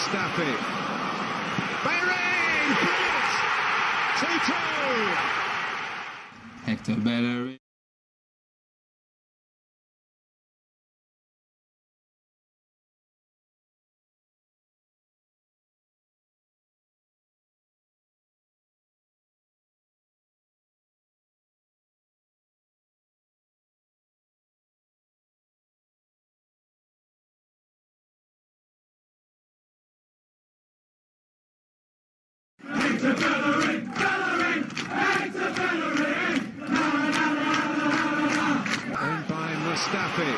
Mustafi. Bellerin! Brilliant! 2-2! Hector Bellerin. Hector Bellerin! Bellerin! Hector Bellerin! In by Mustafi.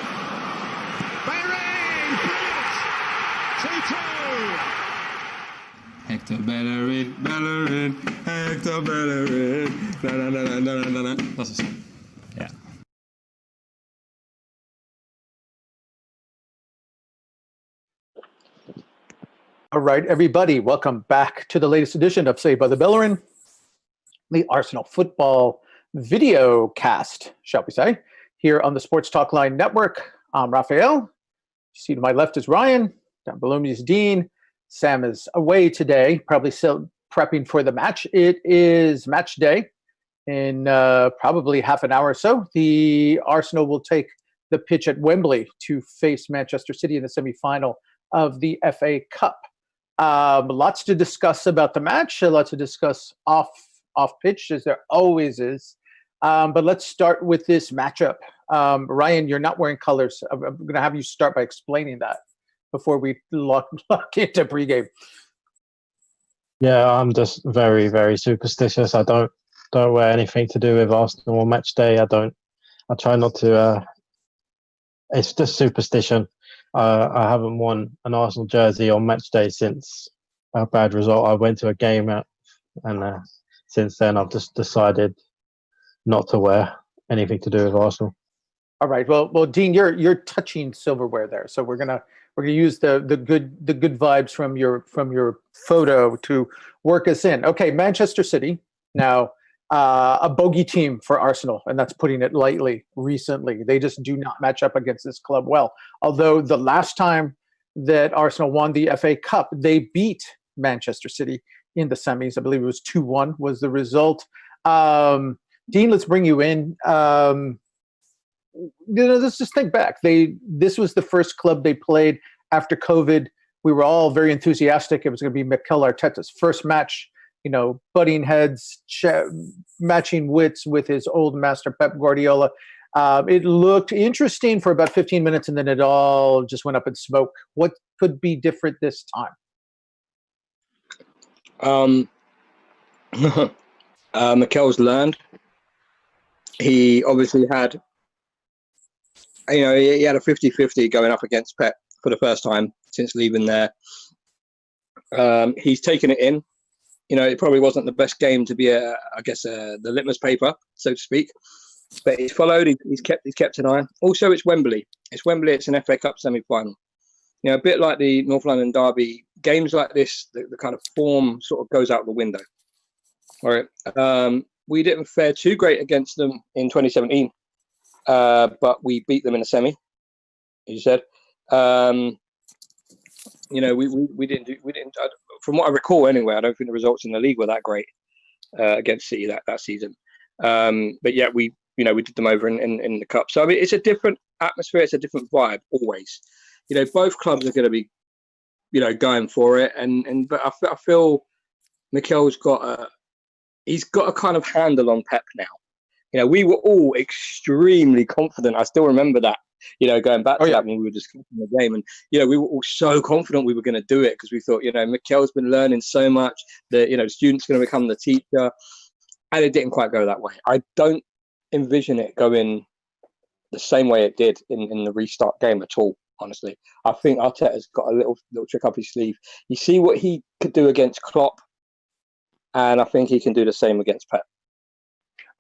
Bellerin! Brilliant! 2-2! Hector Bellerin, Bellerin, Hector Bellerin. Na, na, na, na, na, na, na. Dat is het. Ja. All right, everybody, welcome back to the latest edition of Saved by the Bellerin, the Arsenal football video cast, shall we say, here on the Sports Talk Line Network. I'm Raphael. You see to my left is Ryan. Down below me is Dean. Sam is away today, probably still prepping for the match. It is match day in probably half an hour or so. The Arsenal will take the pitch at Wembley to face Manchester City in the semi-final of the FA Cup. Lots to discuss about the match, lots to discuss off pitch, as there always is. But let's start with this matchup. Ryan, you're not wearing colors. I'm going to have you start by explaining that before we lock into pregame. Yeah, I'm just very, very superstitious. I don't wear anything to do with Arsenal on match day. I try not to. It's just superstition. I haven't worn an Arsenal jersey on match day since a bad result. I went to a game out, and since then I've just decided not to wear anything to do with Arsenal. All right. Well, Dean, you're touching silverware there, so we're gonna use the good vibes from your photo to work us in. Okay, Manchester City now. A bogey team for Arsenal, and that's putting it lightly. Recently, they just do not match up against this club well. Although the last time that Arsenal won the FA Cup, they beat Manchester City in the semis. I believe it was 2-1 was the result. Dean, let's bring you in. Let's just think back. This was the first club they played after COVID. We were all very enthusiastic. It was going to be Mikel Arteta's first match. Butting heads, matching wits with his old master, Pep Guardiola. It looked interesting for about 15 minutes, and then it all just went up in smoke. What could be different this time? Mikel's learned. He obviously had, he had a 50-50 going up against Pep for the first time since leaving there. He's taken it in. It probably wasn't the best game to be, the litmus paper, so to speak. But he's followed. He's kept an eye. Also, it's Wembley. It's Wembley. It's an FA Cup semi-final. A bit like the North London derby. Games like this, the kind of form sort of goes out the window. All right. We didn't fare too great against them in 2017, but we beat them in a semi. As you said. We didn't. From what I recall, anyway, I don't think the results in the league were that great against City that season. But yeah, we did them over in the cup. So I mean, it's a different atmosphere. It's a different vibe always. Both clubs are going to be, going for it. But I feel Mikel's got a kind of handle on Pep now. We were all extremely confident. I still remember that. Going back to that when we were discussing the game, and we were all so confident we were going to do it because we thought, Mikel's been learning so much that the student's going to become the teacher, and it didn't quite go that way. I don't envision it going the same way it did in the restart game at all. Honestly, I think Arteta's got a little trick up his sleeve. You see what he could do against Klopp, and I think he can do the same against Pep.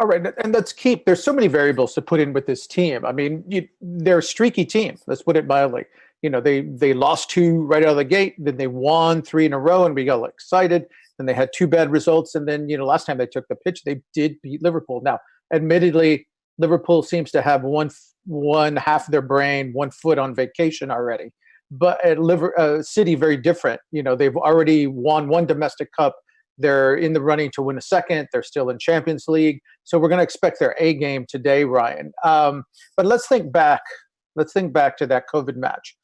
All right, and let's keep. There's so many variables to put in with this team. I mean, they're a streaky team. Let's put it mildly. They lost 2 right out of the gate, then they won 3 in a row, and we got excited. Then they had 2 bad results, and then last time they took the pitch, they did beat Liverpool. Now, admittedly, Liverpool seems to have one half of their brain, one foot on vacation already. but at City, very different. They've already won one domestic cup. They're in the running to win a second. They're still in Champions League. So we're going to expect their A game today, Ryan. But let's think back. Let's think back to that COVID match.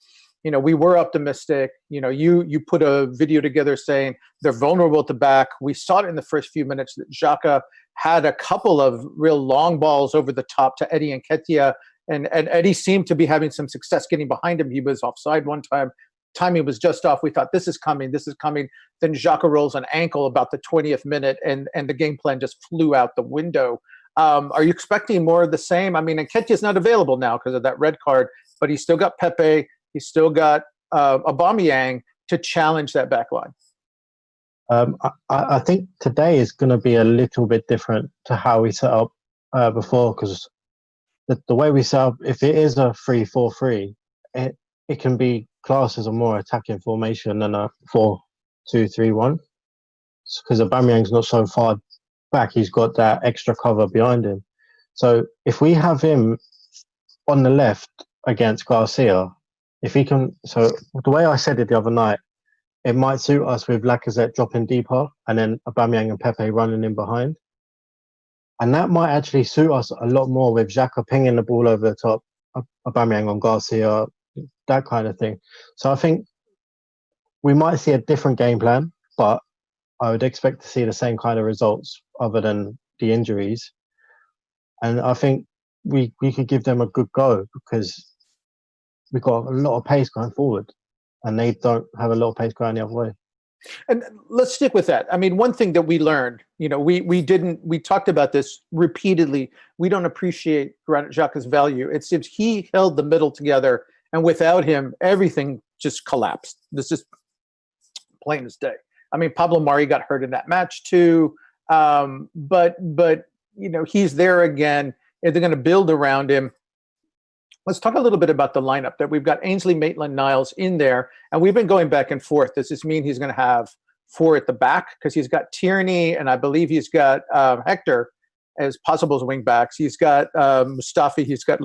We were optimistic. You put a video together saying they're vulnerable at the back. We saw it in the first few minutes that Xhaka had a couple of real long balls over the top to Eddie Nketiah. And Eddie seemed to be having some success getting behind him. He was offside one time. Timing was just off. We thought, this is coming. Then Xhaka rolls an ankle about the 20th minute, and the game plan just flew out the window. Are you expecting more of the same? I mean, Nketiah's not available now because of that red card, but he's still got Pepe. He's still got Aubameyang to challenge that back line. I think today is going to be a little bit different to how we set up before, because the way we set up, if it is a 3-4-3, it can be classed as a more attacking formation than a 4-2-3-1, because Aubameyang's not so far back. He's got that extra cover behind him. So if we have him on the left against Garcia, if he can, so the way I said it the other night, it might suit us with Lacazette dropping deeper and then Aubameyang and Pepe running in behind. And that might actually suit us a lot more with Xhaka pinging the ball over the top, Aubameyang on Garcia, that kind of thing. So I think we might see a different game plan, but I would expect to see the same kind of results other than the injuries. And I think we could give them a good go because we've got a lot of pace going forward and they don't have a lot of pace going the other way. And let's stick with that. I mean, one thing that we learned, we talked about this repeatedly. We don't appreciate Granit Xhaka's value. It seems he held the middle together, and without him, everything just collapsed. This is plain as day. I mean, Pablo Mari got hurt in that match too. But he's there again. They're going to build around him. Let's talk a little bit about the lineup that we've got. Ainsley Maitland-Niles in there, and we've been going back and forth. Does this mean he's going to have four at the back? Because he's got Tierney, and I believe he's got Hector as possible as wing backs. He's got Mustafi. He's got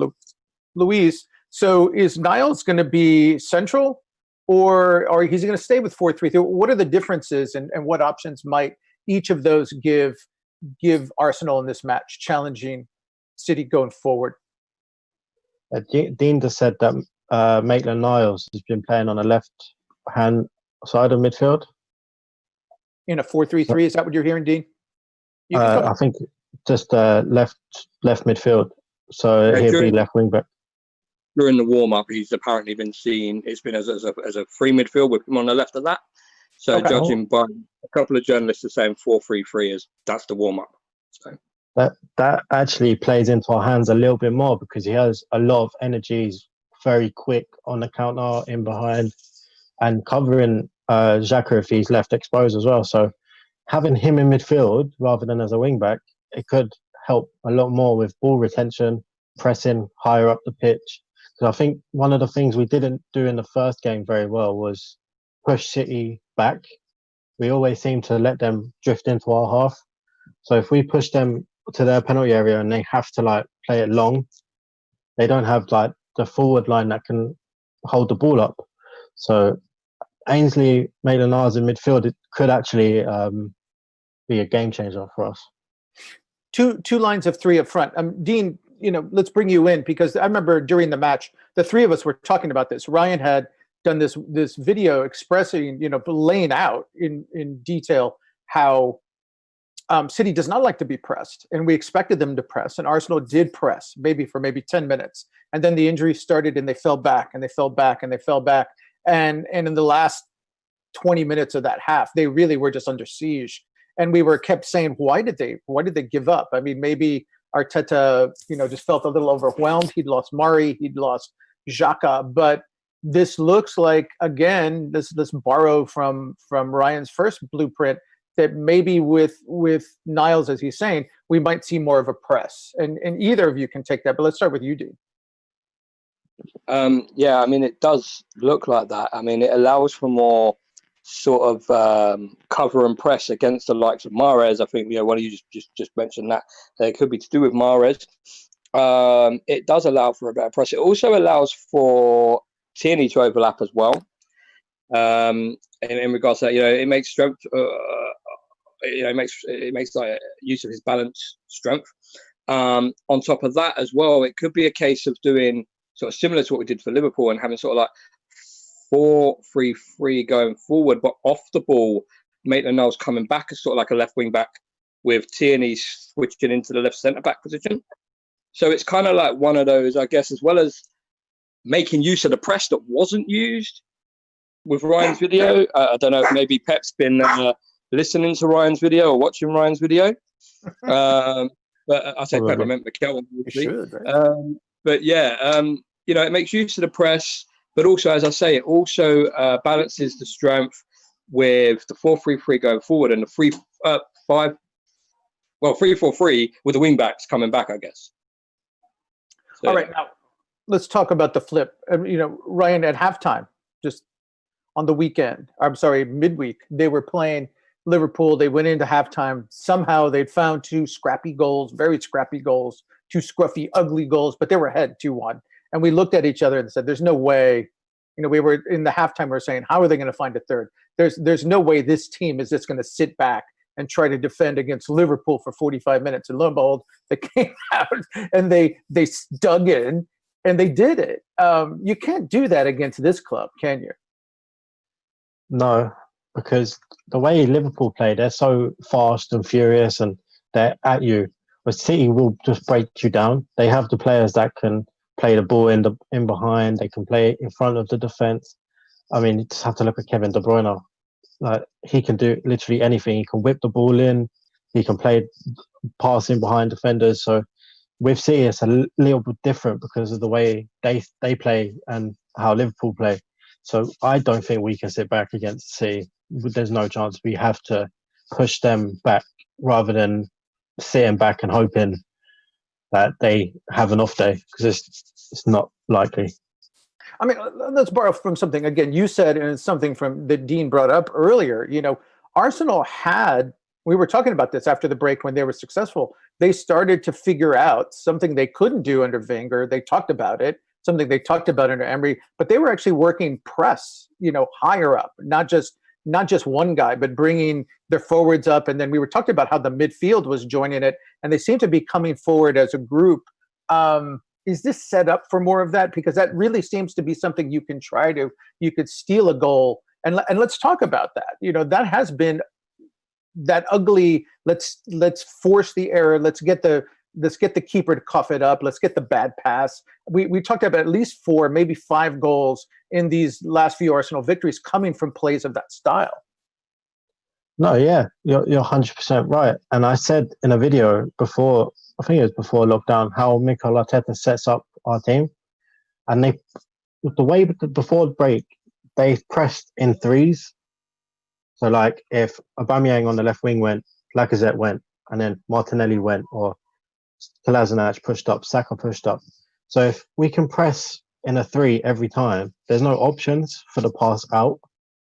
Luis. So is Niles going to be central, or he's going to stay with 4-3-3? What are the differences, and what options might each of those give Arsenal in this match, challenging City going forward? Dean just said that Maitland-Niles has been playing on the left-hand side of midfield. In a 4-3-3, is that what you're hearing, Dean? I think just left midfield. So he'll be left wing back. During the warm-up, he's apparently been seen. It's been as a free midfield with him on the left of that. So judging by a couple of journalists are saying 4-3-3 that's the warm-up. So. That actually plays into our hands a little bit more because he has a lot of energy. He's very quick on the counter, in behind, and covering Xhaka if he's left exposed as well. So having him in midfield rather than as a wing back, it could help a lot more with ball retention, pressing higher up the pitch. Because I think one of the things we didn't do in the first game very well was push City back. We always seem to let them drift into our half. So if we push them to their penalty area and they have to play it long, they don't have the forward line that can hold the ball up. So Ainsley Maitland-Niles in midfield, it could actually be a game changer for us. Two lines of three up front. Dean, let's bring you in because I remember during the match, the three of us were talking about this. Ryan had done this video expressing, laying out in detail how City does not like to be pressed, and we expected them to press, and Arsenal did press for 10 minutes, and then the injuries started, and they fell back, and they fell back, and they fell back, and in the last 20 minutes of that half, they really were just under siege, and we were kept saying, why did they give up? I mean, maybe Arteta, just felt a little overwhelmed. He'd lost Mari, he'd lost Xhaka, but this looks like again, this borrow from Ryan's first blueprint. That maybe with Niles, as he's saying, we might see more of a press. And either of you can take that, but let's start with you, Dean. Yeah, I mean, it does look like that. I mean, it allows for more sort of cover and press against the likes of Mahrez. I think, one of you just mentioned that. It could be to do with Mahrez. It does allow for a better press. It also allows for Tierney to overlap as well. In regards to that, it makes strength. It makes like use of his balance strength. On top of that as well, it could be a case of doing sort of similar to what we did for Liverpool and having sort of like 4-3-3 going forward, but off the ball, Maitland-Niles coming back as sort of like a left wing back with Tierney switching into the left centre back position. So it's kind of like one of those, I guess, as well as making use of the press that wasn't used with Ryan's video. I don't know if maybe Pep's been listening to Ryan's video or watching Ryan's video. But I say Pep, I meant Mikel. But yeah, it makes use of the press, but also, as I say, it also balances the strength with the 4-3-3 going forward and the 3-4-3 with the wing backs coming back, I guess. So, all right, now let's talk about the flip. Ryan, at halftime, just on the weekend, midweek, they were playing Liverpool. They went into halftime. Somehow they'd found two very scrappy goals, two scruffy, ugly goals, but they were ahead 2-1. And we looked at each other and said, there's no way, we were in the halftime, we were saying, how are they going to find a third? There's no way this team is just going to sit back and try to defend against Liverpool for 45 minutes. And lo and behold, they came out and they dug in and they did it. You can't do that against this club, can you? No, because the way Liverpool play, they're so fast and furious and they're at you. But City will just break you down. They have the players that can play the ball in behind. They can play in front of the defence. I mean, you just have to look at Kevin De Bruyne. Like, he can do literally anything. He can whip the ball in. He can play passing behind defenders. So with City, it's a little bit different because of the way they play and how Liverpool play. So I don't think we can sit back against City. There's no chance. We have to push them back rather than sitting back and hoping that they have an off day, because it's not likely. I mean, let's borrow from something. Again, you said, and it's something from that Dean brought up earlier, Arsenal we were talking about this after the break when they were successful. They started to figure out something they couldn't do under Wenger. They talked about it, something they talked about under Emery, but they were actually working press, higher up, not just one guy, but bringing their forwards up. And then we were talking about how the midfield was joining it, and they seem to be coming forward as a group. Is this set up for more of that? Because that really seems to be something you could steal a goal. And let's talk about that. That has been that ugly, let's force the error. Let's get the keeper to cough it up. Let's get the bad pass. We talked about at least 4, maybe 5 goals in these last few Arsenal victories coming from plays of that style. No, yeah, you're 100% right. And I said in a video before, I think it was before lockdown, how Mikel Arteta sets up our team. And the way before the break, they pressed in threes. So like if Aubameyang on the left wing went, Lacazette went, and then Martinelli went, or Kolasinac pushed up, Saka pushed up. So if we can press in a 3 every time, there's no options for the pass out.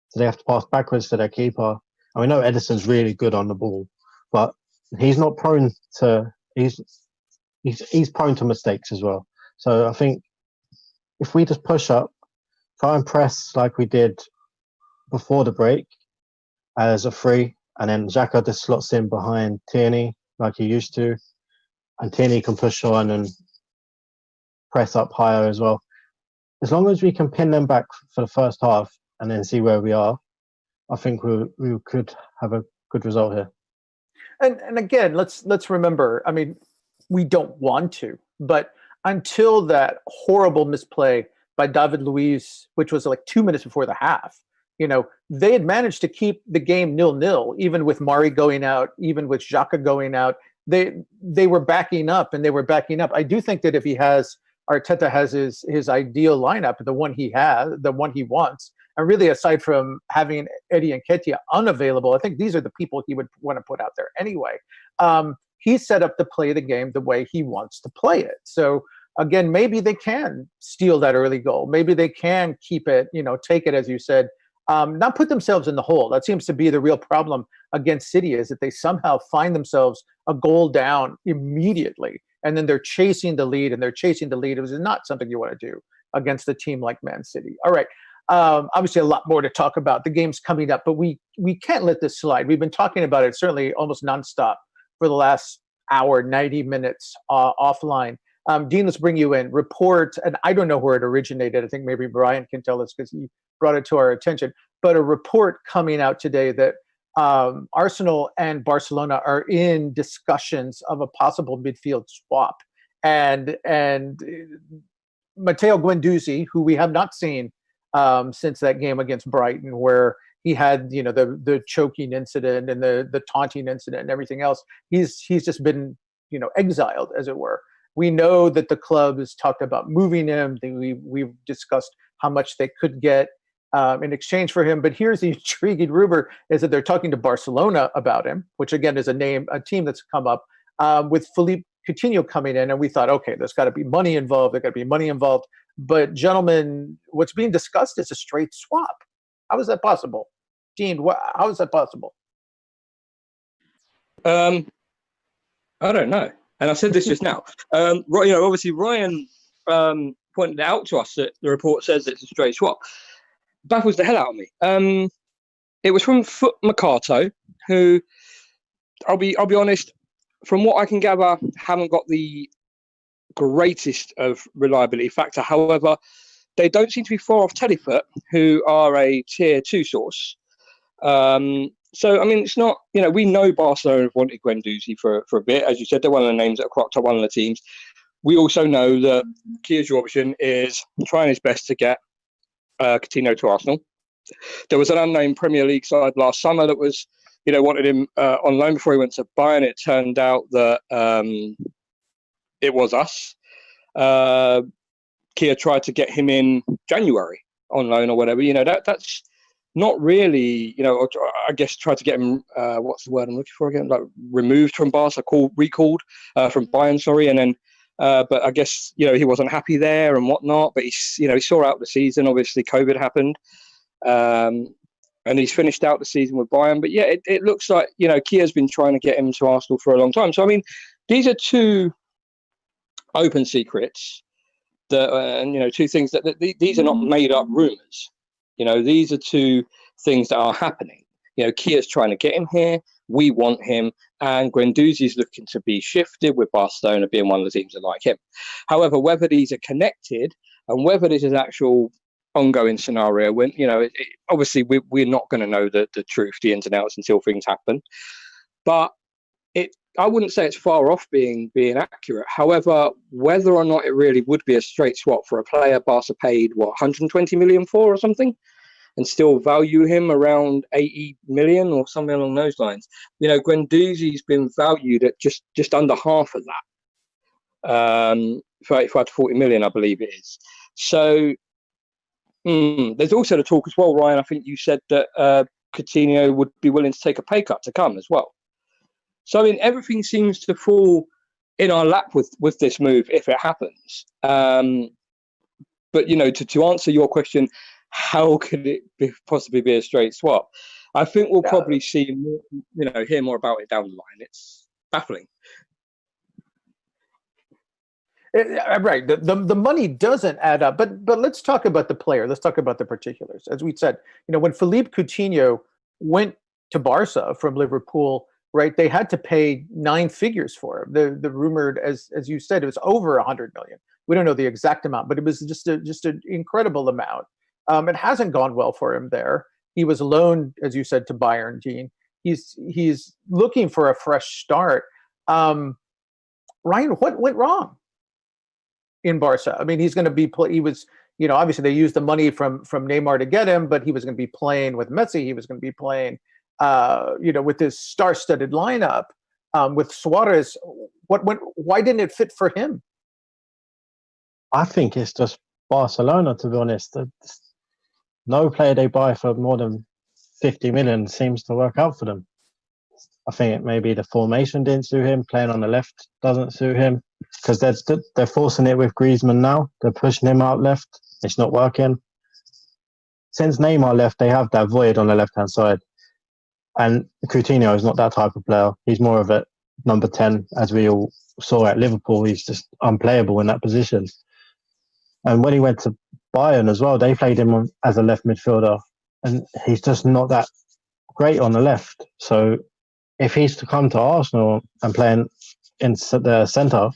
So they have to pass backwards to their keeper. And we know Edison's really good on the ball, but he's not prone to he's prone to mistakes as well. So I think if we just push up, try and press like we did before the break as a 3, and then Xhaka just slots in behind Tierney like he used to, and Tierney can push on and press up higher as well. As long as we can pin them back for the first half and then see where we are, I think we could have a good result here. And again, let's remember, I mean, we don't want to, but until that horrible misplay by David Luiz, which was like 2 minutes before the half, they had managed to keep the game 0-0, even with Mari going out, even with Xhaka going out. They were backing up, and they were backing up. I do think that if Arteta has his ideal lineup, the one he wants, and really aside from having Eddie Nketiah unavailable, I think these are the people he would want to put out there anyway. He's set up to play the game the way he wants to play it. So again, maybe they can steal that early goal. Maybe they can keep it, take it, as you said, not put themselves in the hole. That seems to be the real problem against City, is that they somehow find themselves a goal down immediately, and then they're chasing the lead, which is not something you want to do. against a team like Man City. All right. Obviously, a lot more to talk about. The game's coming up, but we can't let this slide. We've been talking about it certainly almost nonstop for the last hour, 90 minutes offline. Dean, let's bring you in. Report, and I don't know where it originated. I think maybe Brian can tell us because he brought it to our attention. But a report coming out today that Arsenal and Barcelona are in discussions of a possible midfield swap. And Matteo Guendouzi, who we have not seen since that game against Brighton, where he had the choking incident and the taunting incident and everything else, he's just been exiled, as it were. We know that the club has talked about moving him. We've discussed how much they could get in exchange for him. But here's the intriguing rumor is that they're talking to Barcelona about him, which again is a team that's come up with Philippe Coutinho coming in. And we thought, okay, there's got to be money involved. There's got to be money involved. But gentlemen, what's being discussed is a straight swap. How is that possible? Dean, how is that possible? I don't know. And I said this just now. Obviously Ryan pointed out to us that the report says it's a straight swap. Baffles the hell out of me. It was from Foot Mercato, who I'll be honest, from what I can gather, haven't got the greatest of reliability factor. However, they don't seem to be far off Telefoot, who are a tier 2 source. So, I mean, it's not, we know Barcelona have wanted Guendouzi for a bit. As you said, they're one of the names that have cropped up one of the teams. We also know that Kia's option is trying his best to get Coutinho to Arsenal. There was an unnamed Premier League side last summer that was, wanted him on loan before he went to Bayern. It turned out that it was us. Kia tried to get him in January on loan or whatever. That's not really, I guess tried to get him, what's the word I'm looking for again? Like removed from Barca, recalled from Bayern, sorry. And then, but I guess, he wasn't happy there and whatnot, but he saw out the season. Obviously COVID happened. And he's finished out the season with Bayern. But yeah, it looks like, Kia's been trying to get him to Arsenal for a long time. So, I mean, these are two open secrets that, and, two things that these are not made up rumors. These are two things that are happening. Kia's trying to get him here. We want him. And Guendouzi's looking to be shifted, with Barcelona being one of the teams that like him. However, whether these are connected and whether this is actual ongoing scenario, when, obviously we're not going to know the truth, the ins and outs until things happen. But I wouldn't say it's far off being accurate. However, whether or not it really would be a straight swap for a player Barca paid, 120 million for or something, and still value him around 80 million or something along those lines. Guendouzi's been valued at just under half of that. 35 to 40 million, I believe it is. So there's also the talk as well, Ryan, I think you said that Coutinho would be willing to take a pay cut to come as well. So, I mean, everything seems to fall in our lap with this move if it happens. But, to answer your question, how could it possibly be a straight swap? I think we'll probably see more, hear more about it down the line. It's baffling. Right. The money doesn't add up. But let's talk about the player. Let's talk about the particulars. As we said, when Philippe Coutinho went to Barca from Liverpool, right, they had to pay 9 figures for him. The rumored, as you said, it was over 100 million. We don't know the exact amount, but it was just an incredible amount. It hasn't gone well for him there. He was loaned, as you said, to Bayern, Dean. He's looking for a fresh start. Ryan, what went wrong in Barca? I mean, he's going to be he was, obviously they used the money from Neymar to get him, but he was going to be playing with Messi. He was going to be playing, with this star-studded lineup with Suarez. Why didn't it fit for him? I think it's just Barcelona, to be honest. No player they buy for more than 50 million seems to work out for them. I think maybe the formation didn't suit him. Playing on the left doesn't suit him, because they're forcing it with Griezmann now. They're pushing him out left. It's not working. Since Neymar left, they have that void on the left-hand side. And Coutinho is not that type of player. He's more of a number 10, as we all saw at Liverpool. He's just unplayable in that position. And when he went to Bayern as well, they played him as a left midfielder, and he's just not that great on the left. So if he's to come to Arsenal and play in the centre,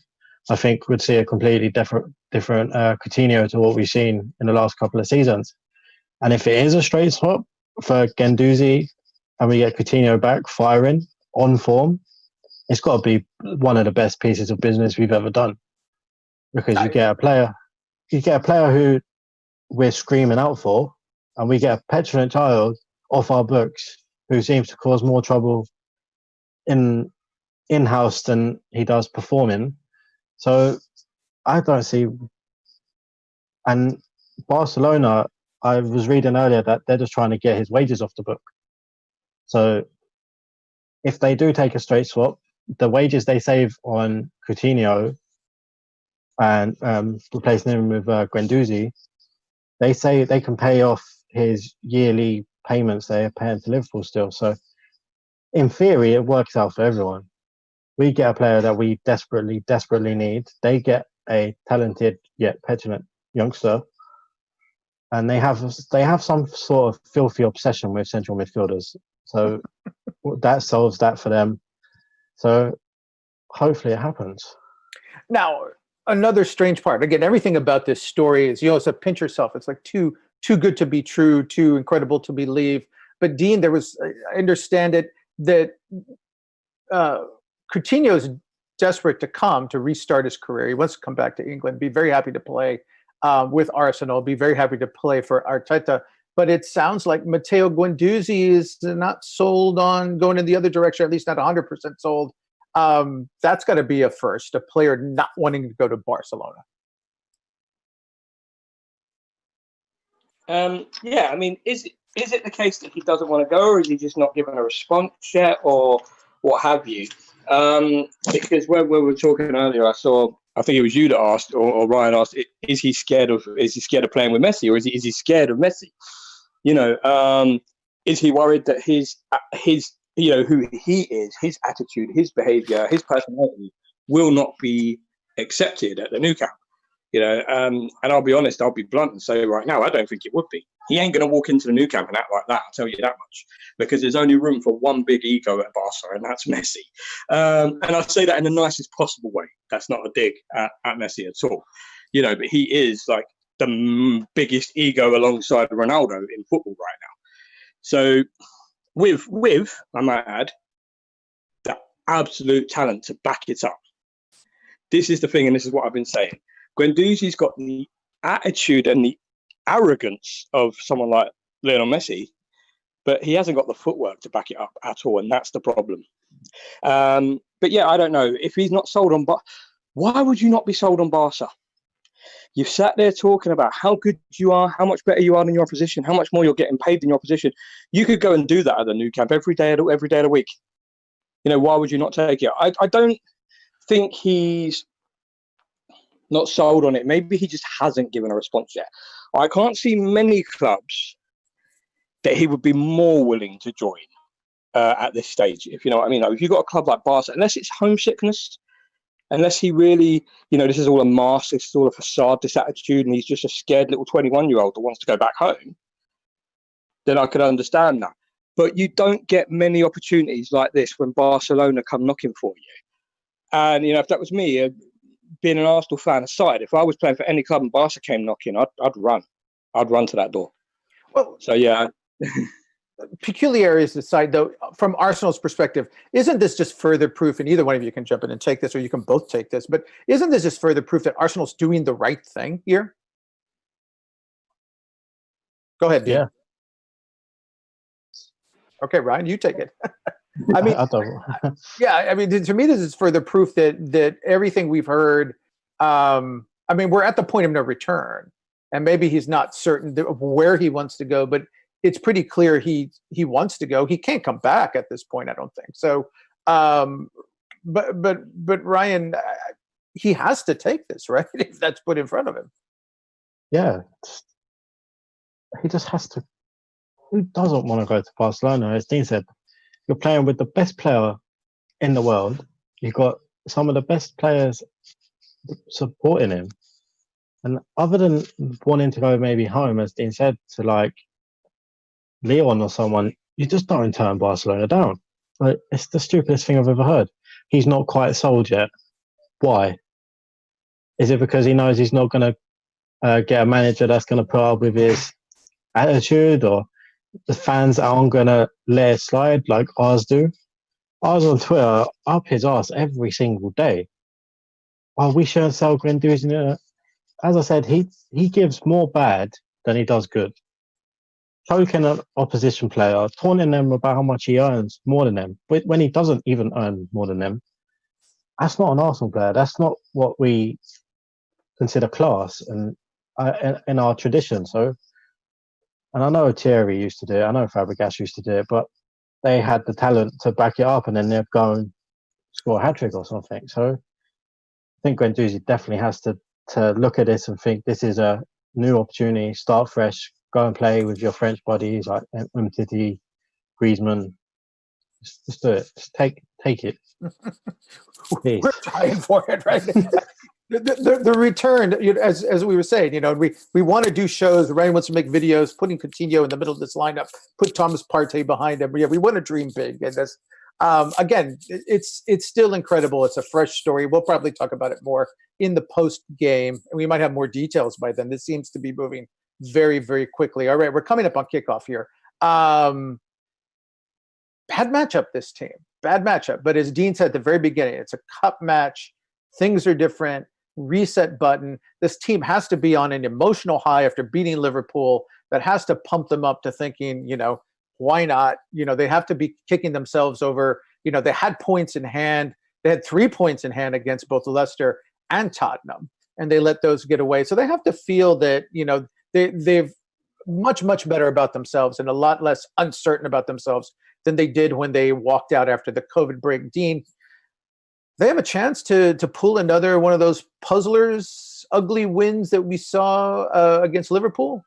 I think we'd see a completely different Coutinho to what we've seen in the last couple of seasons. And if it is a straight swap for Guendouzi and we get Coutinho back firing on form, it's got to be one of the best pieces of business we've ever done, because you get a player who we're screaming out for, and we get a petulant child off our books who seems to cause more trouble in-house than he does performing. So I don't see. And Barcelona, I was reading earlier that they're just trying to get his wages off the book. So if they do take a straight swap, the wages they save on Coutinho and replacing him with Guendouzi, they say they can pay off his yearly payments they're paying to Liverpool still. So in theory, it works out for everyone. We get a player that we desperately need. They get a talented yet petulant youngster, and they have some sort of filthy obsession with central midfielders. So that solves that for them. So hopefully it happens. Now, another strange part. Again, everything about this story is, you know, it's a pinch yourself. It's like too good to be true, too incredible to believe. But Dean, there was, I understand it, that Coutinho's desperate to come to restart his career. He wants to come back to England, be very happy to play with Arsenal, be very happy to play for Arteta. But it sounds like Matteo Guendouzi is not sold on going in the other direction, at least not 100% sold. That's got to be a first, a player not wanting to go to Barcelona. Yeah, I mean, is it the case that he doesn't want to go, or is he just not given a response yet, or what have you? Because when we were talking earlier, I think it was you that asked, or Ryan asked, is he scared of playing with Messi, or is he scared of Messi? You know, is he worried that his you know, who he is, his attitude, his behaviour, his personality will not be accepted at the Nou Camp? You know, and I'll be honest, I'll be blunt and say right now, I don't think it would be. He ain't going to walk into the Nou Camp and act like that, I'll tell you that much, because there's only room for one big ego at Barca, and that's Messi. And I say that in the nicest possible way. That's not a dig at Messi at all. You know, but he is like the biggest ego alongside Ronaldo in football right now. So with I might add, the absolute talent to back it up. This is the thing, and this is what I've been saying. Guendouzi's got the attitude and the arrogance of someone like Lionel Messi, but he hasn't got the footwork to back it up at all, and that's the problem. But yeah, I don't know. If he's not sold on, why would you not be sold on Barca? You've sat there talking about how good you are, how much better you are than your opposition, how much more you're getting paid than your opposition. You could go and do that at the Nou Camp every day of the week. You know, why would you not take it? I don't think he's not sold on it. Maybe he just hasn't given a response yet. I can't see many clubs that he would be more willing to join at this stage, if you know what I mean. Like, if you've got a club like Barca, unless it's homesickness, unless he really, you know, this is all a mask, this is all a facade, this attitude, and he's just a scared little 21-year-old that wants to go back home, then I could understand that. But you don't get many opportunities like this when Barcelona come knocking for you. And, you know, if that was me, being an Arsenal fan aside, if I was playing for any club and Barca came knocking, I'd run. I'd run to that door. Well, so yeah. Peculiarities aside, though, from Arsenal's perspective, isn't this just further proof, and either one of you can jump in and take this, or you can both take this, but isn't this just further proof that Arsenal's doing the right thing here? Go ahead, Dean. Yeah. Okay, Ryan, you take it. I mean, I don't. yeah, I mean, to me, this is further proof that everything we've heard, I mean, we're at the point of no return, and maybe he's not certain of where he wants to go, but it's pretty clear he wants to go. He can't come back at this point, I don't think. So, but Ryan, he has to take this, right? If that's put in front of him. Yeah, he just has to. Who doesn't want to go to Barcelona? As Dean said, you're playing with the best player in the world. You've got some of the best players supporting him. And other than wanting to go maybe home, as Dean said, to like Leon or someone, you just don't turn Barcelona down. Like, it's the stupidest thing I've ever heard. He's not quite sold yet. Why? Is it because he knows he's not going to get a manager that's going to put up with his attitude, or the fans aren't going to let it slide like ours do? Ours on Twitter up his ass every single day. Oh, we shouldn't sell Guendouzi. As I said, he gives more bad than he does good. Choking an opposition player, taunting them about how much he earns more than them, when he doesn't even earn more than them. That's not an Arsenal player. That's not what we consider class and in our tradition. So, and I know Thierry used to do it. I know Fabregas used to do it, but they had the talent to back it up, and then they'd go and score a hat-trick or something. So I think Guendouzi definitely has to look at this and think this is a new opportunity, start fresh, go and play with your French buddies like Umtiti, Griezmann. Just do it. Just take it. We're trying for it, right? The return, as we were saying, we want to do shows. Ryan wants to make videos, putting Coutinho in the middle of this lineup, put Thomas Partey behind him. Yeah, we want to dream big, and that's again, it's still incredible. It's a fresh story. We'll probably talk about it more in the post game, and we might have more details by then. This seems to be moving very, very quickly. All right, we're coming up on kickoff here. Bad matchup, this team. Bad matchup. But as Dean said at the very beginning, it's a cup match. Things are different. Reset button. This team has to be on an emotional high after beating Liverpool. That has to pump them up to thinking, why not? They have to be kicking themselves over. They had points in hand. They had 3 points in hand against both Leicester and Tottenham, and they let those get away. So they have to feel that, they've much, much better about themselves and a lot less uncertain about themselves than they did when they walked out after the COVID break. Dean, they have a chance to pull another one of those puzzlers, ugly wins that we saw against Liverpool.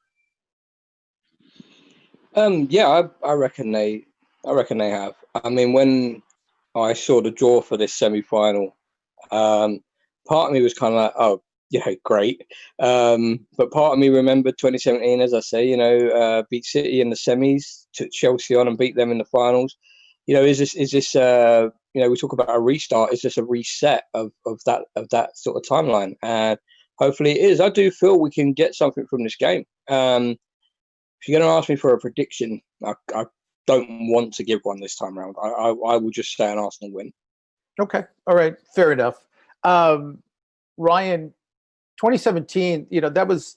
Yeah, I reckon they have. I mean, when I saw the draw for this semi-final, part of me was kind of like, oh, yeah, great. But part of me remembered 2017, as I say, beat City in the semis, took Chelsea on and beat them in the finals. Is this we talk about a restart. Is this a reset of that sort of timeline? And hopefully it is. I do feel we can get something from this game. If you're going to ask me for a prediction, I don't want to give one this time around. I will just say an Arsenal win. Okay. All right. Fair enough. Ryan, 2017, that was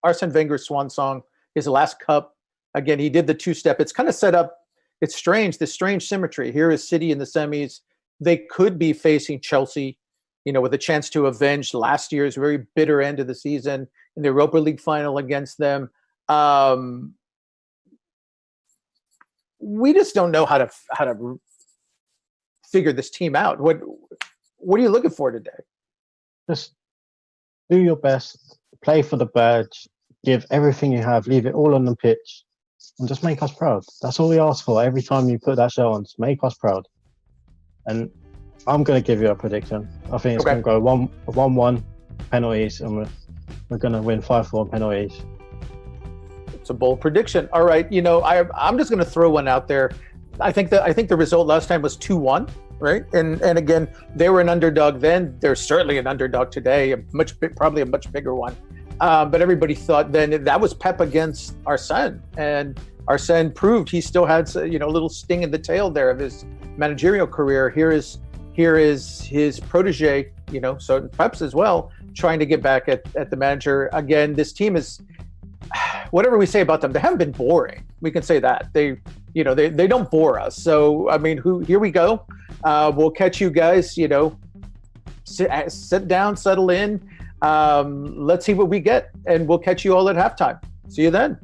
Arsene Wenger's swan song, his last cup. Again, he did the two-step. It's kind of set up. It's strange, this strange symmetry. Here is City in the semis. They could be facing Chelsea, with a chance to avenge last year's very bitter end of the season in the Europa League final against them. We just don't know how to figure this team out. What are you looking for today? Just do your best, play for the badge, give everything you have, leave it all on the pitch, and just make us proud. That's all we ask for every time you put that shirt on. Just make us proud. And I'm going to give you a prediction. I think it's going to go 1-1 penalties, and we're going to win 5-4 penalties. It's a bold prediction. All right, I'm just going to throw one out there. I think the result last time was 2-1. Right, and again, they were an underdog then. They're certainly an underdog today, probably a much bigger one. But everybody thought then that was Pep against Arsene, and Arsene proved he still had a little sting in the tail there of his managerial career. Here is his protege, so Pep's as well, trying to get back at the manager again. This team is, whatever we say about them, they haven't been boring. We can say that they don't bore us. So I mean, here we go. We'll catch you guys, sit down, settle in. Let's see what we get, and we'll catch you all at halftime. See you then.